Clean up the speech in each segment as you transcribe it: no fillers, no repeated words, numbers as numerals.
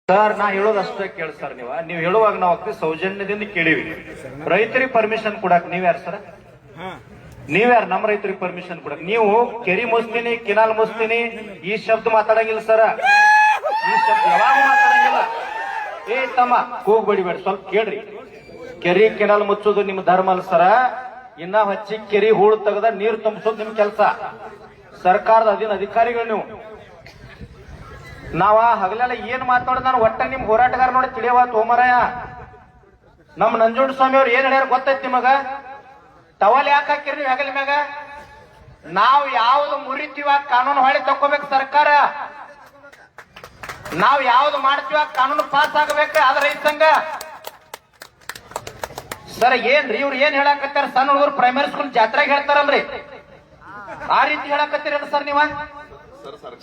Sir ನಾ ಹೇಳೋದು ಅಷ್ಟೇ ಕೇಳಿ ಸರ್. ನೀವು ಹೇಳುವಾಗ ನಾವು ಅಗ್ದಿ ಸೌಜನ್ಯದಿಂದ ಕೇಳಿವಿ. ರೈತರಿಗೆ ಪರ್ಮಿಷನ್ ಕೊಡಕ್ ನೀವ್ಯಾರು ಸರ್? ನೀವ್ಯಾರು ನಮ್ಮ ರೈತರಿಗೆ ಪರ್ಮಿಷನ್ ಕೊಡಕ್? ನೀವು ಕೆರಿ ಮುಸ್ತೀನಿ, ಕಿನಾಲ್ ಮುಸ್ತೀನಿ ಈ ಶಬ್ದ ಮಾತಾಡಂಗಿಲ್ಲ ಸರ. ಈ ಶಬ್ದ ಯಾವಾಗ ಮಾತಾಡಂಗಿಲ್ಲ. ಏ ತಮ್ಮ ಕೂಗ್ ಬಡಿಬೇಡ, ಸ್ವಲ್ಪ ಕೇಳ್ರಿ. ಕೆರಿ ಕಿನಾಲ್ ಮುಚ್ಚೋದು ನಿಮ್ ಧರ್ಮ ಅಲ್ಲ ಸರ. ಇನ್ನ ಹಚ್ಚಿ ಕೆರಿ ಹೂಳು ತೆಗದ ನೀರು ತುಂಬಿಸೋದು ನಿಮ್ ಕೆಲಸ. ಸರ್ಕಾರದ ಅಧಿಕಾರಿಗಳು ನೀವು. ನಾವ ಹಗಲೆಲ್ಲ ಏನ್ ಮಾತಾಡೋದು ನಾನು ಒಟ್ಟ ನಿಮ್ ಹೋರಾಟಗಾರ ನೋಡಿ ತಿಳಿಯವ ತೋಮರಾಯ. ನಮ್ ನಂಜುಂಡ ಸ್ವಾಮಿ ಅವ್ರು ಏನ್ ಹೇಳ್ಯಾರ ಗೊತ್ತೈತಿ ನಿಮಗ? ಟವಲ್ ಯಾಕೆ ಹಾಕಿರಿ ನೀವು ಹೆಗಲ ಮ್ಯಾಗ? ನಾವ್ ಯಾವ್ದು ಮುರಿತೀವ ಕಾನೂನು ಹೊಳಿ ತಕೋಬೇಕು ಸರ್ಕಾರ. ನಾವ್ ಯಾವ್ದು ಮಾಡ್ತೀವ ಕಾನೂನು ಪಾಸ್ ಆಗಬೇಕು. ಅದ ರೈತ ಸಂಘ ಸರ್ ಏನ್ರಿ ಇವ್ರು ಏನ್ ಹೇಳಕತ್ತಾರ? ಸಣ್ಣ ಹುಡುಗರು ಪ್ರೈಮರಿ ಸ್ಕೂಲ್ ಜಾತ್ರೆಗೆ ಹೇಳ್ತಾರಲ್ರಿ, ಆ ರೀತಿ ಹೇಳಕತ್ತೀರಲ್ಲ ಸರ್ ನೀವ?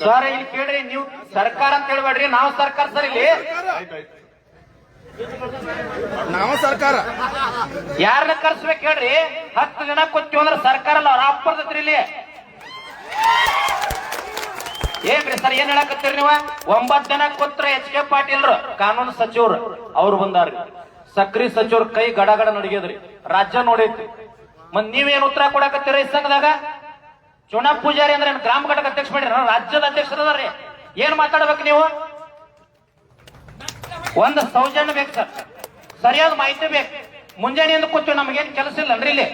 ಸರ್ ಇಲ್ಲಿ ಕೇಳ್ರಿ, ನೀವು ಸರ್ಕಾರ ಅಂತ ಹೇಳ್ಬೇಡ್ರಿ, ನಾವು ಸರ್ಕಾರ ಸರ್. ಇಲ್ಲಿ ನಾವು ಸರ್ಕಾರ ಯಾರನ್ನ ಕರ್ಸ್ಬೇಕು ಹೇಳ್ರಿ? 10 ಜನ ಕೂತೀವಿ ಅಂದ್ರೆ ಸರ್ಕಾರ ಅಲ್ಲ, ಅವ್ರ ಅಪ್ಪರ್ದತ್ರಿ. ಇಲ್ಲಿ ಏನ್ರಿ ಸರ್ ಏನ್ ಹೇಳಕತ್ತೀರಿ ನೀವು? 9 ಜನ ಕೂತ್ರ HK ಪಾಟೀಲ್ರು ಕಾನೂನು ಸಚಿವರು ಅವ್ರು ಬಂದಾರ್ರಿ. ಸಕ್ರಿ ಸಚಿವ್ರ ಕೈ ಗಡಗಡ ನಡಿಗೆದ್ರಿ, ರಾಜ್ಯ ನೋಡೈತಿ. ಮತ್ ನೀವೇನ್ ಉತ್ತರ ಕೊಡಕತ್ತೀರ ಈ ಸಂಘದಾಗ? ಚುನಾ ಪೂಜಾರಿ ಅಂದ್ರೆ ಗ್ರಾಮ ಘಟಕ ಅಧ್ಯಕ್ಷ ಮಾಡ್ರಿ, ರಾಜ್ಯದ ಅಧ್ಯಕ್ಷರದಾರ್ರಿ. ಏನ್ ಮಾತಾಡ್ಬೇಕು ನೀವು? ಒಂದು ಸೌಜನ್ಯ ಬೇಕು ಸರ್, ಸರಿಯಾದ ಮಾಹಿತಿ ಬೇಕು. ಮುಂಜಾನೆಯಿಂದ ಕೂತೀವಿ, ನಮಗೇನ್ ಕೆಲಸ ಇಲ್ಲನ್ರಿ ಇಲ್ಲಿ?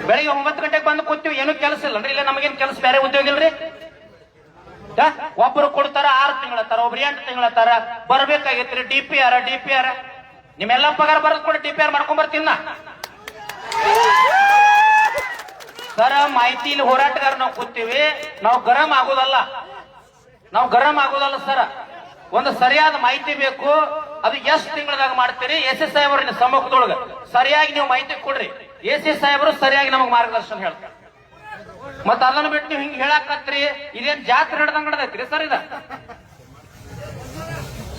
ಬೆಳಿಗ್ಗೆ 9 ಗಂಟೆಗೆ ಬಂದು ಕೂತೀವಿ, ಏನು ಕೆಲಸ ಇಲ್ಲನ್ರಿ ಇಲ್ಲಿ? ನಮಗೇನ್ ಕೆಲಸ ಬೇರೆ ಉದ್ಯೋಗ ಇಲ್ರಿ? ಒಬ್ರು ಕೊಡ್ತಾರ 6 ತಿಂಗಳತ್ತಾರ, ಒಬ್ರು 8 ತಿಂಗಳತ್ತಾರ. ಬರ್ಬೇಕಾಗೈತ್ರಿ DPR. ನಿಮ್ಮೆಲ್ಲ ಪಗಾರ ಬರದ್ ಕೊಡಿ, DPR ಮಾಡ್ಕೊಂಡ್ ಬರ್ತೀನ ಸರ. ಮಾಹಿತಿ ಇಲ್ಲಿ ಹೋರಾಟಗಾರ ನಾವು ಕೂತೀವಿ, ನಾವು ಗರಂ ಆಗೋದಲ್ಲ ಸರ. ಒಂದು ಸರಿಯಾದ ಮಾಹಿತಿ ಬೇಕು. ಅದು ಎಷ್ಟು ತಿಂಗಳದಾಗ ಮಾಡ್ತೀರಿ? AC ಸಾಹೇಬ್ರ ಸಮ್ಮುಖದೊಳಗ ಸರಿಯಾಗಿ ನೀವು ಮಾಹಿತಿ ಕೊಡ್ರಿ. AC ಸಾಹೇಬರು ಸರಿಯಾಗಿ ನಮಗ್ ಮಾರ್ಗದರ್ಶನ ಹೇಳ್ತಾರೆ. ಮತ್ತ ಅದನ್ನ ಬಿಟ್ಟು ನೀವು ಹಿಂಗ್ ಹೇಳಾಕತ್ರಿ, ಇದೇನ್ ಜಾತ್ರೆ ನಡೆದಂಗ ನಡೆದೈತ್ರಿ ಸರ್ ಇದ?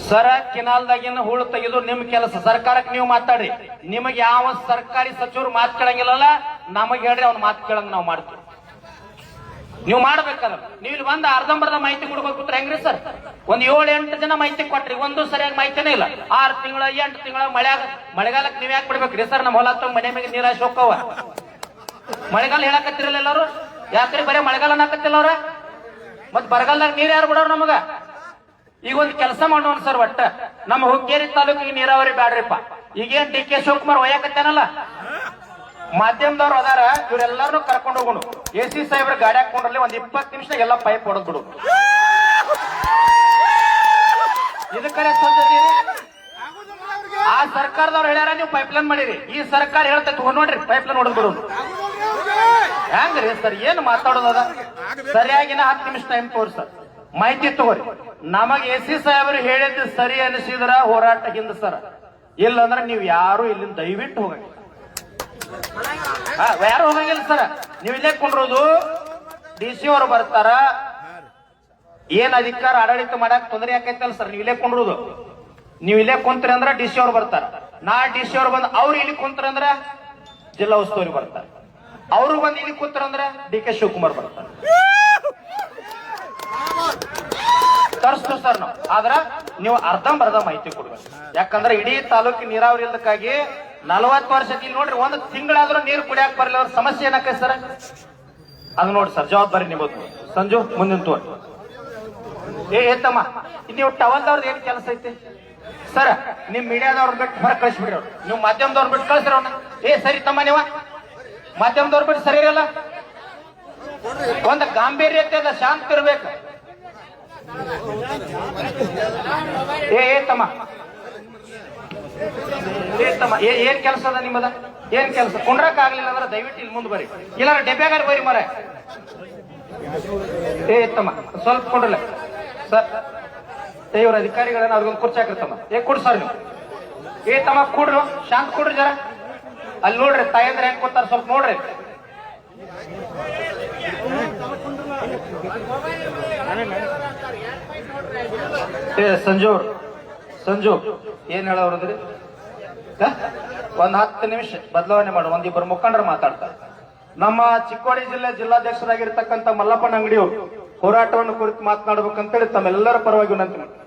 ಸರ ಕಿನಾಲ್ದಾಗಿನ ಹೂಳು ತೆಗೆದು ನಿಮ್ ಕೆಲಸ. ಸರ್ಕಾರಕ್ಕೆ ನೀವು ಮಾತಾಡ್ರಿ. ನಿಮಗೆ ಯಾವ ಸರ್ಕಾರಿ ಸಚಿವರು ಮಾತು ಕೇಳಂಗಿಲ್ಲಲ್ಲ, ನಮಗ್ ಹೇಳ್ರಿ, ಅವ್ನ ಮಾತು ಕೇಳಂಗ ನಾವು ಮಾಡ್ತೀವಿ. ನೀವು ಮಾಡ್ಬೇಕಾದ್ರೆ ನೀವು ಇಲ್ಲಿ ಬಂದ ಅರ್ಧಂಬರ್ಧ ಮಾಹಿತಿ ಕೊಡ್ಬೇಕು ಹೆಂಗ್ರಿ ಸರ್? ಒಂದ್ 7-8 ಜನ ಮಾಹಿತಿ ಕೊಟ್ರಿ, ಒಂದು ಸರಿಯಾಗಿ ಮಾಹಿತಿನೇ ಇಲ್ಲ. 6 ತಿಂಗಳ 8 ತಿಂಗಳ ಮಳೆಗಾಲಕ್ಕೆ ನೀವ್ ಯಾಕೆ ಬಿಡ್ಬೇಕ್ರಿ ಸರ್? ನಮ್ಮ ಹೊಲ ತಗೊಂಡ್ ಮನೆ ಮೇಲೆ ನೀರಾಶಿ ಹೋಕ್ಕವ. ಮಳೆಗಾಲ ಹೇಳಕತ್ತಿರಲ್ಲ ಎಲ್ಲಾರು? ಯಾಕ್ರಿ ಬರೀ ಮಳೆಗಾಲ ಹಾಕತ್ತಿಲ್ಲ ಅವ್ರ? ಮತ್ ಬರಗಾಲದಾಗ ನೀರ್ ಯಾರು ಬಿಡೋರು ನಮಗ? ಈಗ ಒಂದ್ ಕೆಲಸ ಮಾಡೋಣ ಸರ್, ಒಟ್ಟ ನಮ್ಮ ಹುಕ್ಕೇರಿ ತಾಲೂಕಿಗೆ ನೀರಾವರಿ ಬ್ಯಾಡ್ರಿಪ್ಪ. ಈಗೇನ್ DK ಶಿವಕುಮಾರ್ ಒಯ್ಯಾಕತ್ತೇನಲ್ಲ, ಮಾಧ್ಯಮದವ್ರು ಅದಾರ, ಇವ್ರೆಲ್ಲಾರು ಕರ್ಕೊಂಡು ಹೋಗೋಣ. AC ಸಾಹೇಬ್ರ ಗಾಡಿ ಹಾಕೊಂಡ್ರಲ್ಲಿ ಒಂದ್ 20 ನಿಮಿಷ ಎಲ್ಲ ಪೈಪ್ ಹೊಡೆದ್ ಬಿಡು. ಇದಕ್ಕರೆ ಆ ಸರ್ಕಾರದವ್ರು ಹೇಳ್ಯಾರ ನೀವು ಪೈಪ್ಲೈನ್ ಮಾಡಿರಿ. ಈ ಸರ್ಕಾರ ಹೇಳ್ತೈತಿ ನೋಡ್ರಿ ಪೈಪ್ಲೈನ್ ಹೊಡೆದ್ ಬಿಡು. ಹೆಂಗ್ರಿ ಸರ್ ಏನ್ ಮಾತಾಡೋದ? ಸರಿಯಾಗಿನ 10 ನಿಮಿಷ ಟೈಮ್ ತೋರ್ಸ, ಮಾಹಿತಿ ತಗೋರಿ. ನಮಗ್ AC ಸಾಹೇಬರು ಹೇಳಿದ್ದು ಸರಿ ಅನಿಸಿದ್ರ ಹೋರಾಟ ಹಿಂದ ಸರ್. ಇಲ್ಲಂದ್ರ ನೀವ್ ಯಾರು ಇಲ್ಲಿಂದ ದಯವಿಟ್ಟು ಹೋಗಂಗಿಲ್ಲ. ಯಾರು ಹೋಗಂಗಿಲ್ಲ ಸರ್. ನೀವ್ ಇಲ್ಲೇ ಕೊಂಡ್ರೋದು. DC ಅವರು ಬರ್ತಾರ, ಏನ್ ಅಧಿಕಾರ ಆಡಳಿತ ಮಾಡಕ್ ತೊಂದರೆ ಯಾಕೈತಲ್ಲ ಸರ್, ನೀವ್ ಇಲ್ಲೇ ಕೊಂಡ್ರೋದು. ನೀವ್ ಇಲ್ಲೇ ಕುಂತ್ರಿ ಅಂದ್ರ DC ಅವ್ರು ಬರ್ತಾರ. DC ಅವ್ರು ಬಂದ್ ಅವ್ರು ಇಲ್ಲಿ ಕುಂತ್ರ ಅಂದ್ರ ಜಿಲ್ಲಾ ಉಸ್ತುವಾರಿ ಬರ್ತಾರ. ಅವ್ರು ಬಂದ್ ಇಲ್ಲಿ ಕೂತ್ರಂದ್ರ DK ಶಿವಕುಮಾರ್ ಬರ್ತಾರೆ. ತರಿಸ್ತು ಸರ್ ನಾವು. ಆದ್ರ ನೀವು ಅರ್ಧಂಬರ್ಧ ಮಾಹಿತಿ ಕೊಡ್ಬೇಕು. ಯಾಕಂದ್ರೆ ಇಡೀ ತಾಲೂಕಿನ ನೀರಾವರಿ ಇಲ್ಲದಕ್ಕಾಗಿ 40 ವರ್ಷ ಇಲ್ಲಿ ನೋಡ್ರಿ, 1 ತಿಂಗಳಾದ್ರೂ ನೀರು ಕುಡಿಯಾಕ ಬರಲಿ. ಅವ್ರ ಸಮಸ್ಯೆ ಏನಕ್ಕ ಸರ್? ಅದು ನೋಡಿ ಸರ್, ಜವಾಬ್ದಾರಿ ನಿಮ್ಮದು. ಸಂಜು ಮುಂದಿನ ತೋರಿ. ಏತಮ್ಮ ನೀವು ಟವಲ್ದವ್ರದ್ದು ಏನ್ ಕೆಲಸ ಐತಿ ಸರ್? ನಿಮ್ ಮೀಡಿಯಾದವ್ರ ಬಿಟ್ಟು ಹೊರ ಕಳಿಸ್ಬಿಡ್ರಿ. ಅವ್ರು ನೀವು ಮಾಧ್ಯಮದವ್ರ ಬಿಟ್ಟು ಕಳಿಸ್ರಿ ಅವ್ನ. ಸರಿ ತಮ್ಮ, ನೀವ ಮಾಧ್ಯಮದವ್ರ ಬಿಟ್ಟು ಸರಿ ಇರಲ್ಲ. ಒಂದು ಗಾಂಭೀರ್ಯತೆ ಅದ, ಶಾಂತ ಇರ್ಬೇಕು. ತಮ್ಮ ಏನ್ ಕೆಲಸ ಅದ ನಿಮ್ಮದ? ಏನ್ ಕೆಲಸ? ಕುಂಡ್ರಕ್ ಆಗ್ಲಿಲ್ಲ ಅಂದ್ರೆ ದಯವಿಟ್ಟು ಇಲ್ಲಿ ಮುಂದೆ ಬರ್ರಿ, ಇಲ್ಲ ಡೆಬ್ಯಾಗಾರ ಬರಿ ಮರ. ತಮ್ಮ ಸ್ವಲ್ಪ ಕೊಂಡ್ರಲ್ಲ ಸರ್. ಇವ್ರ ಅಧಿಕಾರಿಗಳನ್ನ ಅವ್ರಿಗೊಂದು ಕುರ್ಚಿ ಹಾಕಿರ್ತಮ್ಮ. ಕೊಡ್ ಸರ್ ನೀವು. ತಮ್ಮ ಕೂಡ್ರು, ಶಾಂತ ಕೂಡ್ರಿ ಜರ. ಅಲ್ಲಿ ನೋಡ್ರಿ ತಾಯಂದ್ರೆ ಹೆಂಗ್ ಕೊಡ್ತಾರ, ಸ್ವಲ್ಪ ನೋಡ್ರಿ. ಸಂಜು ಏನ್ ಹೇಳೋದ್ರಿ? ಒಂದ್ 10 ನಿಮಿಷ ಬದಲಾವಣೆ ಮಾಡು. ಒಂದಿಬ್ಬರು ಮುಖಂಡರು ಮಾತಾಡ್ತಾರೆ. ನಮ್ಮ ಚಿಕ್ಕೋಡಿ ಜಿಲ್ಲೆ ಜಿಲ್ಲಾಧ್ಯಕ್ಷರಾಗಿರ್ತಕ್ಕಂಥ ಮಲ್ಲಪ್ಪನ ಅಂಗಡಿಯವರು ಹೋರಾಟವನ್ನು ಕುರಿತು ಮಾತನಾಡಬೇಕಂತೇಳಿ ತಮ್ಮೆಲ್ಲರ ಪರವಾಗಿ ವಿನಂತಿ ಮಾಡ್ತೀನಿ.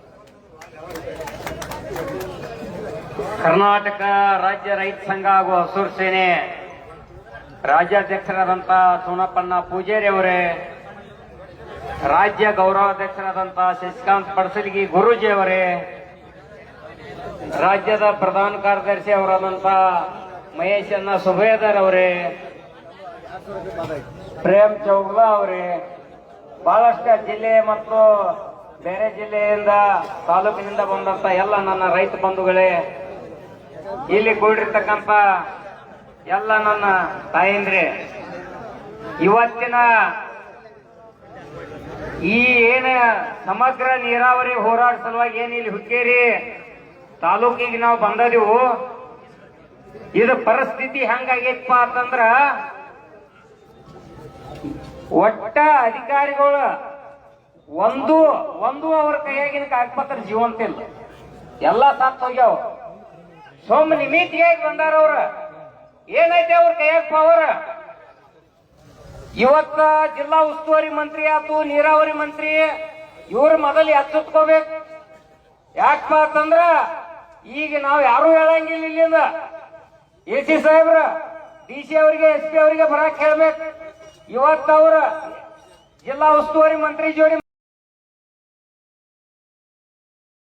ಕರ್ನಾಟಕ ರಾಜ್ಯ ರೈತ ಸಂಘ ಹಾಗೂ ಹಸೂರು ಸೇನೆ ರಾಜ್ಯಾಧ್ಯಕ್ಷರಾದಂಥ ಸೋನಪ್ಪಣ್ಣ ಪೂಜಾರಿ ಅವರೇ, ರಾಜ್ಯ ಗೌರವಾಧ್ಯಕ್ಷರಾದಂಥ ಶಶಿಕಾಂತ್ ಪಡಸಲಗಿ ಗುರೂಜಿ ಅವರೇ, ರಾಜ್ಯದ ಪ್ರಧಾನ ಕಾರ್ಯದರ್ಶಿ ಅವರಾದಂಥ ಮಹೇಶ್ ಅಣ್ಣ ಸುಬೇದರ್ ಅವರೇ, ಪ್ರೇಮ್ ಚೌಗ್ಲಾ ಅವರೇ, ಬಹಳಷ್ಟು ಜಿಲ್ಲೆ ಮತ್ತು ಬೇರೆ ಜಿಲ್ಲೆಯಿಂದ ತಾಲೂಕಿನಿಂದ ಬಂದಂತ ಎಲ್ಲ ನನ್ನ ರೈತ ಬಂಧುಗಳೇ, ಇಲ್ಲಿ ಕೂಡಿರ್ತಕ್ಕಂಥ ಎಲ್ಲ ನನ್ನ ತಾಯಂದ್ರೆ, ಇವತ್ತಿನ ಈ ಏನ ಸಮಗ್ರ ನೀರಾವರಿ ಹೋರಾಟ ಸಲುವಾಗಿ ಏನ್ ಇಲ್ಲಿ ಹುಕ್ಕೇರಿ ತಾಲೂಕಿಗೆ ನಾವು ಬಂದದೀವು, ಇದು ಪರಿಸ್ಥಿತಿ ಹೆಂಗಾಗೈತಪ್ಪ ಅಂತಂದ್ರ ಒಟ್ಟ ಅಧಿಕಾರಿಗಳು ಒಂದು ಅವ್ರ ಕೈಯಾಗಿನ ಕಾಗಪತ್ರ ಜೀವಂತ ಇಲ್ಲ, ಎಲ್ಲ ಸತ್ ಹೋಗ್ಯಾವ. ಸೋಮ ನಿಮಿತಿಗೆ ಬಂದಾರ ಅವ್ರ, ಏನೈತೆ ಅವ್ರ ಕೈಯಾಗ ಪವರ್? ಇವತ್ತ ಜಿಲ್ಲಾ ಉಸ್ತುವಾರಿ ಮಂತ್ರಿ ಆತು, ನೀರಾವರಿ ಮಂತ್ರಿ, ಇವ್ರ ಮೊದಲು ಎಚ್ಚೆತ್ಕೋಬೇಕು. ಯಾಕಪ್ಪ ಅಂತಂದ್ರ ಈಗ ನಾವು ಯಾರು ಹೇಳಂಗಿಲ್ಲ, ಇಲ್ಲಿಂದ AC ಸಾಹೇಬ್ರ DC ಅವರಿಗೆ SP ಅವರಿಗೆ ಬರಕ್ ಹೇಳ್ಬೇಕು. ಇವತ್ತ ಅವ್ರ ಜಿಲ್ಲಾ ಉಸ್ತುವಾರಿ ಮಂತ್ರಿ ಜೋಡಿ